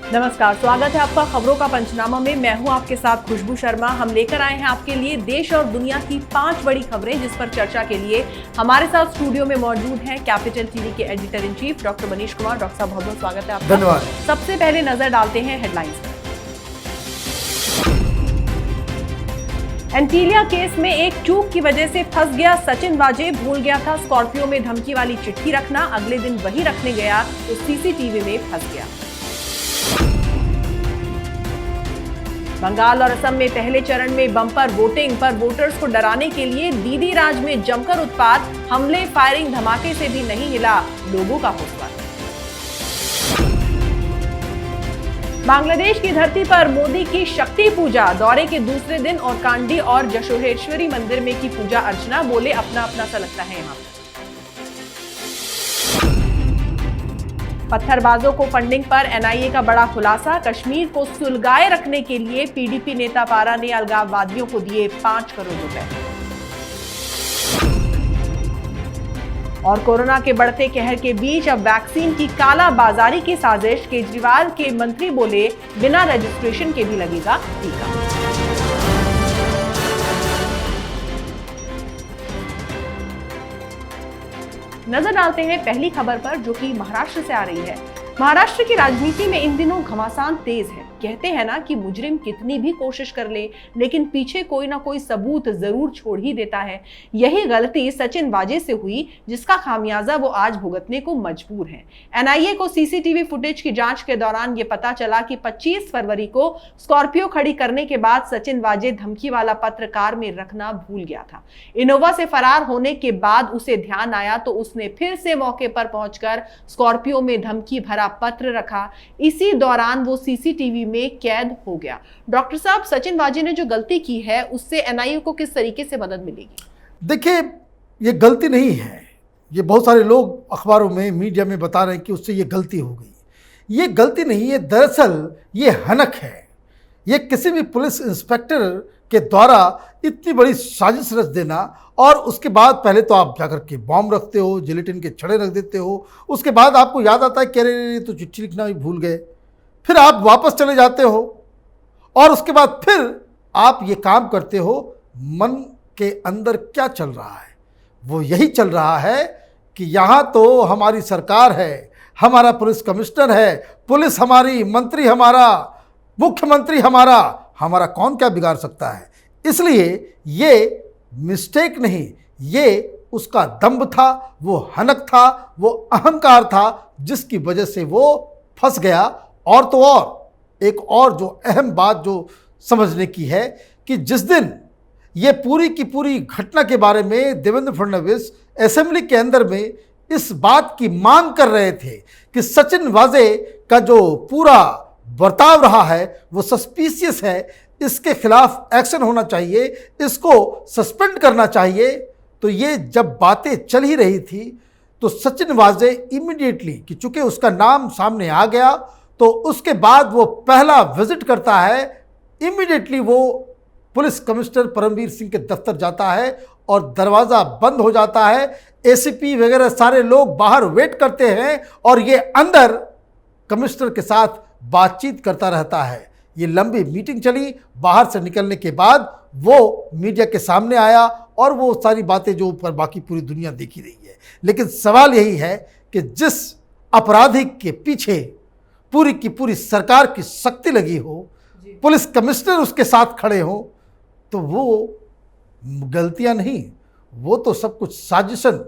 नमस्कार, स्वागत है आपका खबरों का पंचनामा में। मैं हूं आपके साथ खुशबू शर्मा। हम लेकर आए हैं आपके लिए देश और दुनिया की 5 बड़ी खबरें, जिस पर चर्चा के लिए हमारे साथ स्टूडियो में मौजूद हैं कैपिटल टीवी के editor in chief doctor Manish Kumar. Doctor साहब, बहुत बहुत स्वागत है आपका। धन्यवाद। सबसे पहले नजर डालते हैं हेडलाइंस पर। एंटीलिया केस में एक चूक की वजह से फंस गया सचिन वाजे। भूल गया था स्कॉर्पियो में धमकी वाली चिट्ठी रखना, अगले दिन वही रखने गया तो सीसीटीवी में फंस गया। बंगाल और असम में पहले चरण में बम्पर वोटिंग पर वोटर्स को डराने के लिए दीदी राज में जमकर उत्पात, हमले फायरिंग धमाके से भी नहीं हिला लोगों का हौसला। बांग्लादेश की धरती पर मोदी की शक्ति पूजा, दौरे के दूसरे दिन और कांडी और जशोरेश्वरी मंदिर में की पूजा अर्चना। बोले अपना अपना सा लगता है यहाँ। पत्थरबाजों को फंडिंग पर एनआईए का बड़ा खुलासा, कश्मीर को सुलगाए रखने के लिए पीडीपी नेता पारा ने अलगाववादियों को दिए 5 करोड़ रुपए। और कोरोना के बढ़ते कहर के बीच अब वैक्सीन की कालाबाजारी की साजिश, केजरीवाल के मंत्री बोले बिना रजिस्ट्रेशन के भी लगेगा टीका। नजर डालते हैं पहली खबर पर, जो कि महाराष्ट्र से आ रही है। महाराष्ट्र की राजनीति में इन दिनों घमासान तेज है। कहते हैं ना कि मुजरिम कितनी भी कोशिश कर ले, लेकिन पीछे कोई ना कोई सबूत जरूर छोड़ ही देता है। यही गलती सचिन वाजे से हुई, जिसका खामियाजा वो आज भुगतने को मजबूर हैं। एनआईए को सीसीटीवी फुटेज की जांच के दौरान ये पता चला कि 25 फरवरी को स्कॉर्पियो खड़ी करने के बाद सचिन वाजे धमकी वाला पत्र कार में रखना भूल गया था। इनोवा से फरार होने के बाद उसे ध्यान आया तो उसने फिर से मौके पर पहुंचकर स्कॉर्पियो में धमकी भरा पत्र रखा। इसी दौरान वो सीसीटीवी में कैद हो गया। डॉक्टर साहब, सचिन वाजे ने जो गलती की है उससे एनआईए को किस तरीके से मदद मिलेगी? देखिए, ये गलती नहीं है। ये बहुत सारे लोग अखबारों में, मीडिया में बता रहे हैं कि उससे ये गलती हो गई। ये गलती नहीं है, दरअसल ये हनक है। ये किसी भी पुलिस इंस्पेक्टर के द्वारा इतनी बड़ी साजिश रच देना, और उसके बाद पहले तो आप जाकर के बॉम्ब रखते हो, जिलेटिन के छड़े रख देते हो, उसके बाद आपको याद आता है कि अरे तो चिट्ठी लिखना भी भूल गए, फिर आप वापस चले जाते हो और उसके बाद फिर आप ये काम करते हो। मन के अंदर क्या चल रहा है? वो यही चल रहा है कि यहाँ तो हमारी सरकार है, हमारा पुलिस कमिश्नर है, पुलिस हमारी, मंत्री हमारा, मुख्यमंत्री हमारा कौन क्या बिगाड़ सकता है। इसलिए ये मिस्टेक नहीं, ये उसका दंभ था, वो हनक था, वो अहंकार था, जिसकी वजह से वो फंस गया। और तो और एक और जो अहम बात जो समझने की है कि जिस दिन ये पूरी की पूरी घटना के बारे में देवेंद्र फडणवीस असेंबली के अंदर में इस बात की मांग कर रहे थे कि सचिन वाजे का जो पूरा बर्ताव रहा है वो सस्पिशियस है, इसके खिलाफ एक्शन होना चाहिए, इसको सस्पेंड करना चाहिए। तो ये जब बातें चल ही रही थी तो सचिन वाजे इमीडिएटली, कि चूंकि उसका नाम सामने आ गया, तो उसके बाद वो पहला विजिट करता है। इमीडिएटली वो पुलिस कमिश्नर परमवीर सिंह के दफ्तर जाता है और दरवाज़ा बंद हो जाता है। एसीपी वगैरह सारे लोग बाहर वेट करते हैं और ये अंदर कमिश्नर के साथ बातचीत करता रहता है। ये लंबी मीटिंग चली, बाहर से निकलने के बाद वो मीडिया के सामने आया और वो सारी बातें जो ऊपर बाकी पूरी दुनिया देख ही रही है। लेकिन सवाल यही है कि जिस अपराधी के पीछे पूरी की पूरी सरकार की शक्ति लगी हो, पुलिस कमिश्नर उसके साथ खड़े हो, तो वो गलतियां नहीं, वो तो सब कुछ साजिशन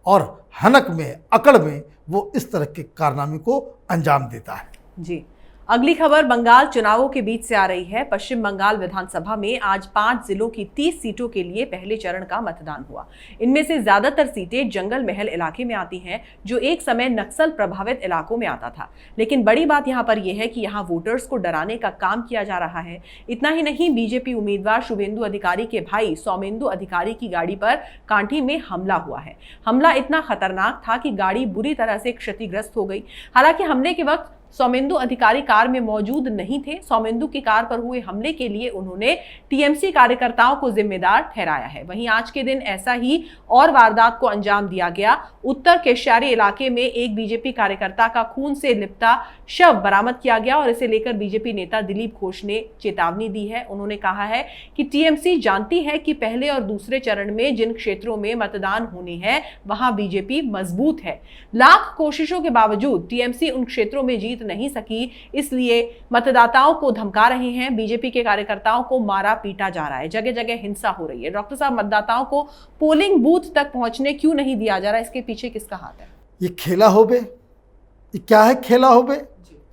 और हनक में, अकड़ में वो इस तरह के कारनामे को अंजाम देता है। जी, अगली खबर बंगाल चुनावों के बीच से आ रही है। पश्चिम बंगाल विधानसभा में आज 5 जिलों की 30 सीटों के लिए पहले चरण का मतदान हुआ। इनमें से ज्यादातर सीटें जंगल महल इलाके में आती हैं, जो एक समय नक्सल प्रभावित इलाकों में आता था। लेकिन बड़ी बात यहां पर यह है कि यहां वोटर्स को डराने का काम किया जा रहा है। इतना ही नहीं, बीजेपी उम्मीदवार शुभेंदु अधिकारी के भाई सौमेंदु अधिकारी की गाड़ी पर कांठी में हमला हुआ है। हमला इतना खतरनाक था कि गाड़ी बुरी तरह से क्षतिग्रस्त हो गई। हालांकि हमले के वक्त सौमेंदु अधिकारी कार में मौजूद नहीं थे। सौमेंदु की कार पर हुए हमले के लिए उन्होंने टीएमसी कार्यकर्ताओं को जिम्मेदार ठहराया है। वहीं आज के दिन ऐसा ही और वारदात को अंजाम दिया गया। उत्तर केशियारी इलाके में एक बीजेपी कार्यकर्ता का खून से लिपटा शव बरामद किया गया और इसे लेकर बीजेपी नेता दिलीप घोष ने चेतावनी दी है। उन्होंने कहा है कि टीएमसी जानती है कि पहले और दूसरे चरण में जिन क्षेत्रों में मतदान होने हैं वहां बीजेपी मजबूत है। लाख कोशिशों के बावजूद टीएमसी उन क्षेत्रों में जीत नहीं सकी, इसलिए मतदाताओं को धमका रहे हैं। बीजेपी के कार्यकर्ताओं को मारा पीटा जा रहा है, जगह जगह हिंसा हो रही है। डॉक्टर साहब, मतदाताओं को पोलिंग बूथ तक पहुंचने क्यों नहीं दिया जा रहा, इसके पीछे किसका हाथ है? ये खेला होबे, ये क्या है खेला होबे?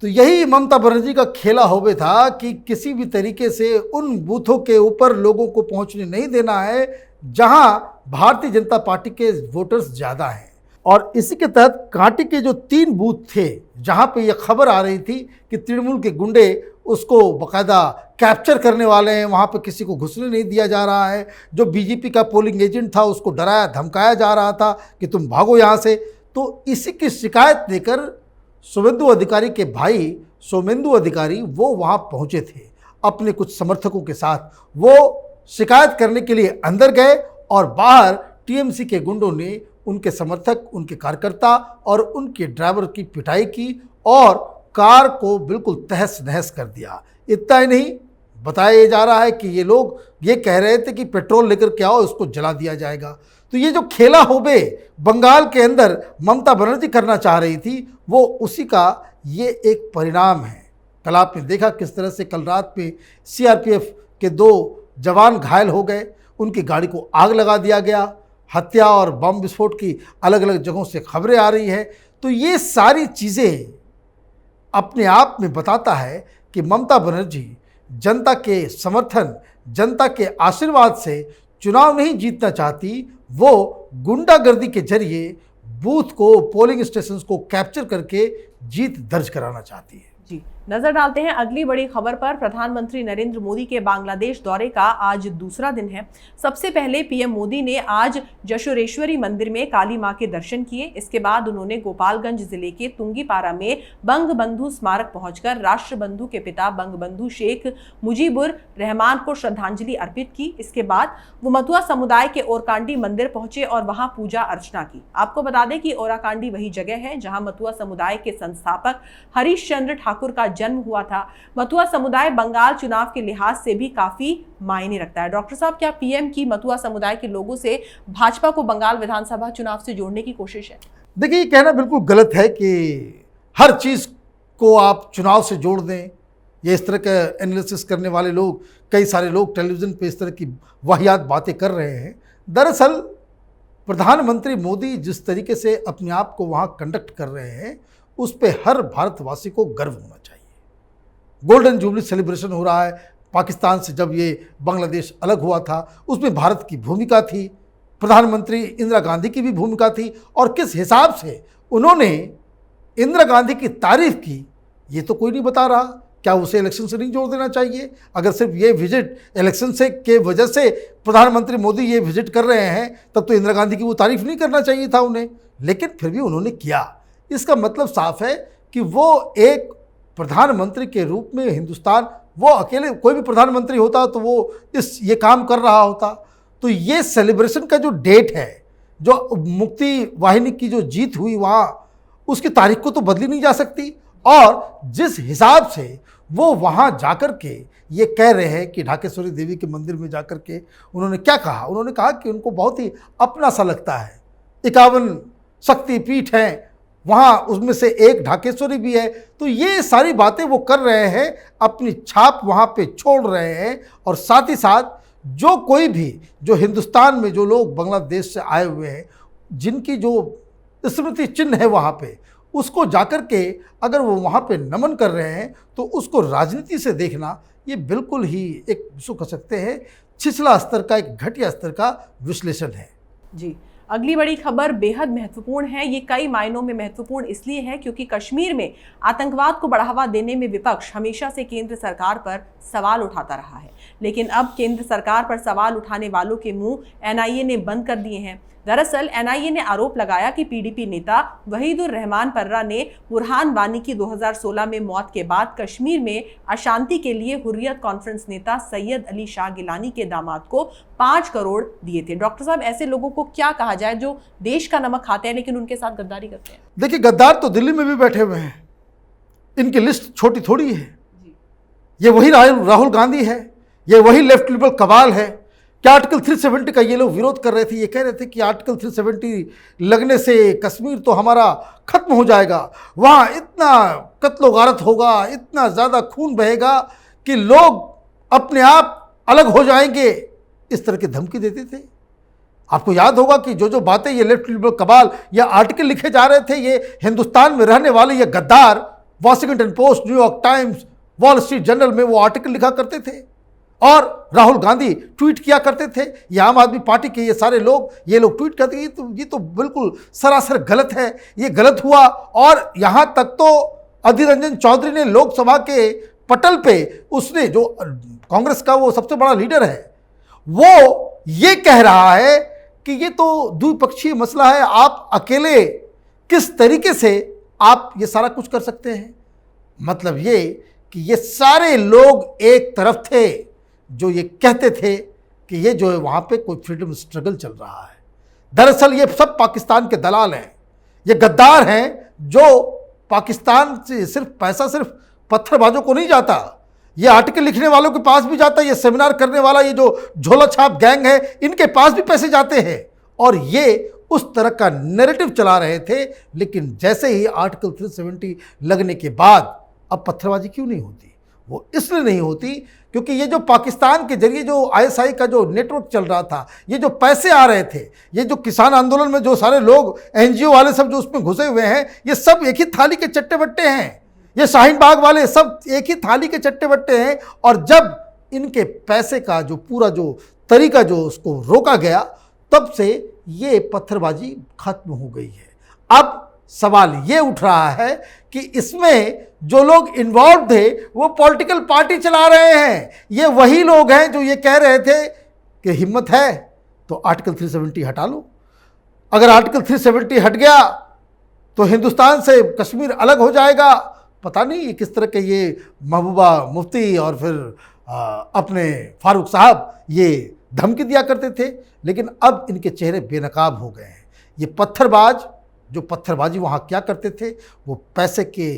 तो यही ममता बनर्जी का खेला होबे था कि किसी भी तरीके से उन बूथों के ऊपर लोगों को पहुंचने नहीं देना है जहां भारतीय जनता पार्टी के वोटर्स ज़्यादा हैं। और इसी के तहत कांटी के जो 3 बूथ थे जहां पे ये खबर आ रही थी कि तृणमूल के गुंडे उसको बाकायदा कैप्चर करने वाले हैं, वहाँ पे किसी को घुसने नहीं दिया जा रहा है। जो बीजेपी का पोलिंग एजेंट था उसको डराया धमकाया जा रहा था कि तुम भागो यहाँ से। तो इसी की शिकायत देकर शुभेंदु अधिकारी के भाई सौमेंदु अधिकारी वो वहाँ पहुँचे थे अपने कुछ समर्थकों के साथ। वो शिकायत करने के लिए अंदर गए और बाहर टीएमसी के गुंडों ने उनके समर्थक, उनके कार्यकर्ता और उनके ड्राइवर की पिटाई की और कार को बिल्कुल तहस नहस कर दिया। इतना ही नहीं, बताया जा रहा है कि ये लोग ये कह रहे थे कि पेट्रोल लेकर के आओ, इसको जला दिया जाएगा। तो ये जो खेला होबे बंगाल के अंदर ममता बनर्जी करना चाह रही थी, वो उसी का ये एक परिणाम है। कल आपने देखा किस तरह से कल रात पे सीआरपीएफ के 2 जवान घायल हो गए, उनकी गाड़ी को आग लगा दिया गया। हत्या और बम विस्फोट की अलग अलग जगहों से खबरें आ रही हैं। तो ये सारी चीज़ें अपने आप में बताता है कि ममता बनर्जी जनता के समर्थन, जनता के आशीर्वाद से चुनाव नहीं जीतना चाहती, वो गुंडागर्दी के जरिए बूथ को, पोलिंग स्टेशन को कैप्चर करके जीत दर्ज कराना चाहती है। जी, नजर डालते हैं अगली बड़ी खबर पर। प्रधानमंत्री नरेंद्र मोदी के बांग्लादेश दौरे का आज दूसरा दिन है। सबसे पहले पीएम मोदी ने आज जशोरेश्वरी मंदिर में काली मां के दर्शन किए। इसके बाद उन्होंने गोपालगंज जिले के तुंगीपारा में बंगबंधु स्मारक पहुंचकर राष्ट्रबंधु के पिता बंगबंधु शेख मुजीबुर रहमान को श्रद्धांजलि अर्पित की। इसके बाद वो मथुआ समुदाय के ओरकांडी मंदिर पहुंचे और वहां पूजा अर्चना की। आपको बता दें कि ओराकांडी वही जगह है जहां मथुआ समुदाय के संस्थापक हरीश चंद्र ठाकुर का जन्म हुआ था। मथुआ समुदाय बंगाल चुनाव के लिहाज से भी काफी मायने रखता है। डॉक्टर साहब, क्या पीएम की मथुआ समुदाय के लोगों से भाजपा को बंगाल विधानसभा चुनाव से जोड़ने की कोशिश है? देखिए, ये कहना बिल्कुल गलत है कि हर चीज़ को आप चुनाव से जोड़ दें। ये इस तरह का एनालिसिस करने वाले लोग, कई सारे लोग टेलीविज़न पे इस तरह की वाहियात बातें कर रहे हैं। दरअसल प्रधानमंत्री मोदी जिस तरीके से अपने आप को वहाँ कंडक्ट कर रहे हैं, उस पर हर भारतवासी को गर्व होना चाहिए। गोल्डन जुबली सेलिब्रेशन हो रहा है। पाकिस्तान से जब ये बांग्लादेश अलग हुआ था, उसमें भारत की भूमिका थी, प्रधानमंत्री इंदिरा गांधी की भी भूमिका थी। और किस हिसाब से उन्होंने इंदिरा गांधी की तारीफ की, ये तो कोई नहीं बता रहा। क्या उसे इलेक्शन से नहीं जोड़ देना चाहिए? अगर सिर्फ ये विजिट इलेक्शन से के वजह से प्रधानमंत्री मोदी ये विजिट कर रहे हैं, तब तो इंदिरा गांधी की वो तारीफ नहीं करना चाहिए था उन्हें, लेकिन फिर भी उन्होंने किया। इसका मतलब साफ है कि वो एक प्रधानमंत्री के रूप में हिंदुस्तान, वो अकेले कोई भी प्रधानमंत्री होता तो वो ये काम कर रहा होता। तो ये सेलिब्रेशन का जो डेट है, जो मुक्ति वाहिनी की जो जीत हुई वहाँ, उसकी तारीख को तो बदली नहीं जा सकती। और जिस हिसाब से वो वहाँ जाकर के ये कह रहे हैं कि ढाकेश्वरी देवी के मंदिर में जाकर के उन्होंने क्या कहा, उन्होंने कहा कि उनको बहुत ही अपना सा लगता है। 51 शक्तिपीठ हैं वहाँ, उसमें से एक ढाकेश्वरी भी है। तो ये सारी बातें वो कर रहे हैं, अपनी छाप वहाँ पे छोड़ रहे हैं। और साथ ही साथ जो कोई भी जो हिंदुस्तान में जो लोग बांग्लादेश से आए हुए हैं, जिनकी जो स्मृति चिन्ह है वहाँ पे, उसको जाकर के अगर वो वहाँ पे नमन कर रहे हैं, तो उसको राजनीति से देखना ये बिल्कुल ही एक, उसको कह सकते हैं छिछला स्तर का, एक घटिया स्तर का विश्लेषण है। जी, अगली बड़ी खबर बेहद महत्वपूर्ण है। ये कई मायनों में महत्वपूर्ण इसलिए है क्योंकि कश्मीर में आतंकवाद को बढ़ावा देने में विपक्ष हमेशा से केंद्र सरकार पर सवाल उठाता रहा है, लेकिन अब केंद्र सरकार पर सवाल उठाने वालों के मुंह एनआईए ने बंद कर दिए हैं। दरअसल एनआईए ने आरोप लगाया कि पीडीपी नेता वहीदुर रहमान पर्रा ने बुरहान वानी की 2016 में मौत के बाद कश्मीर में अशांति के लिए हुर्रियत कॉन्फ्रेंस नेता सैयद अली शाह गिलानी के दामाद को 5 करोड़ दिए थे। डॉक्टर साहब, ऐसे लोगों को क्या कहा जाए जो देश का नमक खाते हैं लेकिन उनके साथ गद्दारी करते हैं? देखिए, गद्दार तो दिल्ली में भी बैठे हुए हैं, इनकी लिस्ट छोटी थोड़ी है। ये वही राहुल गांधी है, ये वही लेफ्ट लिबरल कबाल है। क्या आर्टिकल 370 का ये लोग विरोध कर रहे थे? ये कह रहे थे कि आर्टिकल 370 लगने से कश्मीर तो हमारा खत्म हो जाएगा, वहाँ इतना कत्लो गारत होगा, इतना ज़्यादा खून बहेगा कि लोग अपने आप अलग हो जाएंगे, इस तरह की धमकी देते थे। आपको याद होगा कि जो बातें ये लेफ्ट लिबरल कबाल या आर्टिकल लिखे जा रहे थे, ये हिंदुस्तान में रहने वाले ये गद्दार Washington post, New York times, wall street journal में वो आर्टिकल लिखा करते थे और राहुल गांधी ट्वीट किया करते थे। ये आम आदमी पार्टी के ये सारे लोग ट्वीट करते हैं। ये तो बिल्कुल सरासर गलत है, ये गलत हुआ। और यहाँ तक तो अधीर रंजन चौधरी ने लोकसभा के पटल पे, उसने जो कांग्रेस का वो सबसे बड़ा लीडर है, वो ये कह रहा है कि ये तो द्विपक्षीय मसला है, आप अकेले किस तरीके से आप ये सारा कुछ कर सकते हैं। मतलब ये कि ये सारे लोग एक तरफ थे जो ये कहते थे कि ये जो है वहाँ पे कोई फ्रीडम स्ट्रगल चल रहा है। दरअसल ये सब पाकिस्तान के दलाल हैं, ये गद्दार हैं जो पाकिस्तान से सिर्फ पत्थरबाजों को नहीं जाता, ये आर्टिकल लिखने वालों के पास भी जाता है, ये सेमिनार करने वाला ये जो झोला छाप गैंग है, इनके पास भी पैसे जाते हैं। और ये उस तरह का नैरेटिव चला रहे थे। लेकिन जैसे ही आर्टिकल 370 लगने के बाद अब पत्थरबाजी क्यों नहीं होती? वो इसलिए नहीं होती क्योंकि ये जो पाकिस्तान के जरिए जो आईएसआई का जो नेटवर्क चल रहा था, ये जो पैसे आ रहे थे, ये जो किसान आंदोलन में जो सारे लोग एनजीओ वाले सब जो उसमें घुसे हुए हैं, ये सब एक ही थाली के चट्टे बट्टे हैं। ये शाहीन बाग वाले सब एक ही थाली के चट्टे बट्टे हैं। और जब इनके पैसे का जो पूरा जो तरीका जो उसको रोका गया, तब से ये पत्थरबाजी खत्म हो गई है। अब सवाल ये उठ रहा है कि इसमें जो लोग इन्वॉल्व थे वो पॉलिटिकल पार्टी चला रहे हैं। ये वही लोग हैं जो ये कह रहे थे कि हिम्मत है तो आर्टिकल 370 हटा लो। अगर आर्टिकल 370 हट गया तो हिंदुस्तान से कश्मीर अलग हो जाएगा। पता नहीं ये किस तरह के ये महबूबा मुफ्ती और फिर अपने फारूक साहब ये धमकी दिया करते थे, लेकिन अब इनके चेहरे बेनकाब हो गए हैं। ये पत्थरबाज जो पत्थरबाजी वहाँ क्या करते थे, वो पैसे के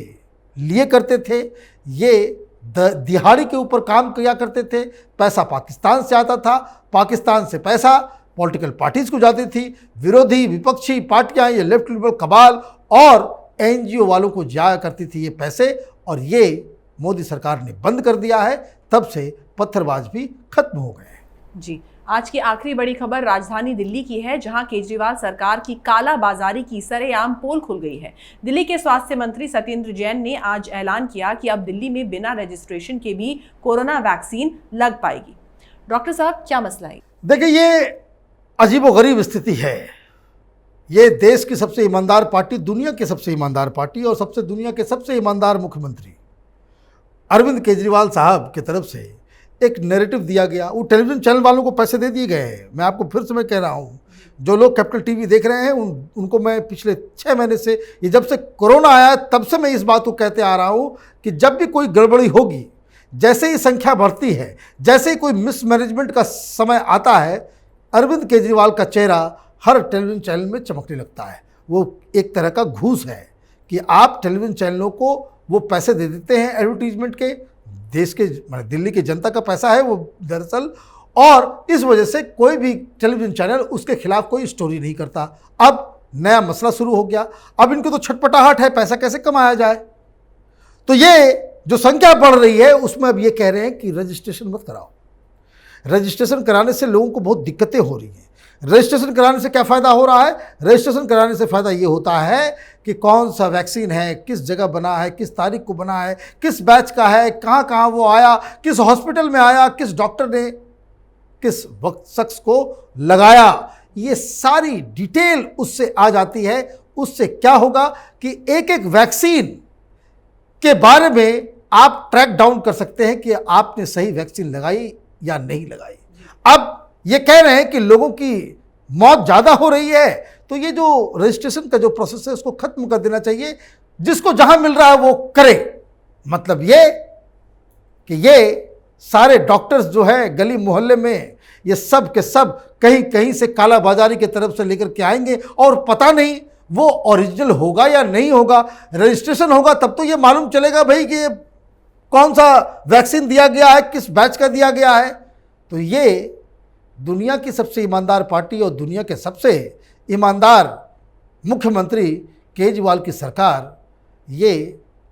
लिए करते थे। ये दिहाड़ी के ऊपर काम किया करते थे। पैसा पाकिस्तान से आता था, पाकिस्तान से पैसा पॉलिटिकल पार्टीज़ को जाती थी। विरोधी विपक्षी पार्टियां, ये लेफ्ट लिबरल कबाल और एनजीओ वालों को जाया करती थी ये पैसे, और ये मोदी सरकार ने बंद कर दिया है। तब से पत्थरबाज भी खत्म हो गए। जी, आज की आखिरी बड़ी खबर राजधानी दिल्ली की है, जहां केजरीवाल सरकार की काला बाजारी की सरेआम पोल खुल गई है। दिल्ली के स्वास्थ्य मंत्री सत्येंद्र जैन ने आज ऐलान किया कि अब दिल्ली में बिना रजिस्ट्रेशन के भी कोरोना वैक्सीन लग पाएगी। डॉक्टर साहब, क्या मसला है? देखिए, ये अजीबोगरीब स्थिति है। ये देश की सबसे ईमानदार पार्टी, दुनिया की सबसे ईमानदार पार्टी और दुनिया के सबसे ईमानदार मुख्यमंत्री अरविंद केजरीवाल साहब की तरफ से एक नैरेटिव दिया गया। वो टेलीविज़न चैनल वालों को पैसे दे दिए गए हैं। मैं आपको फिर से मैं कह रहा हूँ, जो लोग कैपिटल टीवी देख रहे हैं उनको मैं पिछले 6 महीने से, ये जब से कोरोना आया तब से मैं इस बात को कहते आ रहा हूँ कि जब भी कोई गड़बड़ी होगी, जैसे ही संख्या बढ़ती है, जैसे ही कोई मिसमैनेजमेंट का समय आता है, अरविंद केजरीवाल का चेहरा हर टेलीविज़न चैनल में चमकने लगता है। वो एक तरह का घूस है कि आप टेलीविज़न चैनलों को वो पैसे दे देते हैं एडवर्टीजमेंट के, देश के दिल्ली की जनता का पैसा है वो दरअसल, और इस वजह से कोई भी टेलीविज़न चैनल उसके खिलाफ कोई स्टोरी नहीं करता। अब नया मसला शुरू हो गया। अब इनको तो छटपटाहट है पैसा कैसे कमाया जाए। तो ये जो संख्या बढ़ रही है उसमें अब ये कह रहे हैं कि रजिस्ट्रेशन मत कराओ। रजिस्ट्रेशन कराने से लोगों को बहुत दिक्कतें हो रही हैं। रजिस्ट्रेशन कराने से क्या फ़ायदा हो रहा है? रजिस्ट्रेशन कराने से फ़ायदा ये होता है कि कौन सा वैक्सीन है, किस जगह बना है, किस तारीख को बना है, किस बैच का है, कहाँ कहाँ वो आया, किस हॉस्पिटल में आया, किस डॉक्टर ने किस वक्त शख्स को लगाया, ये सारी डिटेल उससे आ जाती है। उससे क्या होगा कि एक एक वैक्सीन के बारे में आप ट्रैक डाउन कर सकते हैं कि आपने सही वैक्सीन लगाई या नहीं लगाई। अब ये कह रहे हैं कि लोगों की मौत ज़्यादा हो रही है, तो ये जो रजिस्ट्रेशन का जो प्रोसेस है उसको खत्म कर देना चाहिए। जिसको जहां मिल रहा है वो करे। मतलब ये कि ये सारे डॉक्टर्स जो है गली मोहल्ले में ये सब के सब कहीं कहीं से काला बाजारी की तरफ से लेकर के आएंगे और पता नहीं वो ओरिजिनल होगा या नहीं होगा। रजिस्ट्रेशन होगा तब तो ये मालूम चलेगा भाई कि ये कौन सा वैक्सीन दिया गया है, किस बैच का दिया गया है। तो ये दुनिया की सबसे ईमानदार पार्टी और दुनिया के सबसे ईमानदार मुख्यमंत्री केजरीवाल की सरकार ये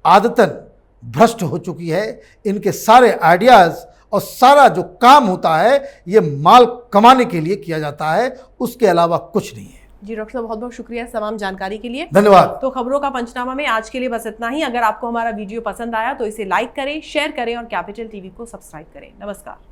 आदतन भ्रष्ट हो चुकी है। इनके सारे आइडियाज़ और सारा जो काम होता है ये माल कमाने के लिए किया जाता है, उसके अलावा कुछ नहीं है। जी डॉक्टर साहब, बहुत बहुत शुक्रिया तमाम जानकारी के लिए। धन्यवाद। तो खबरों का पंचनामा में आज के लिए बस इतना ही। अगर आपको हमारा वीडियो पसंद आया तो इसे लाइक करें, शेयर करें और कैपिटल टीवी को सब्सक्राइब करें। नमस्कार।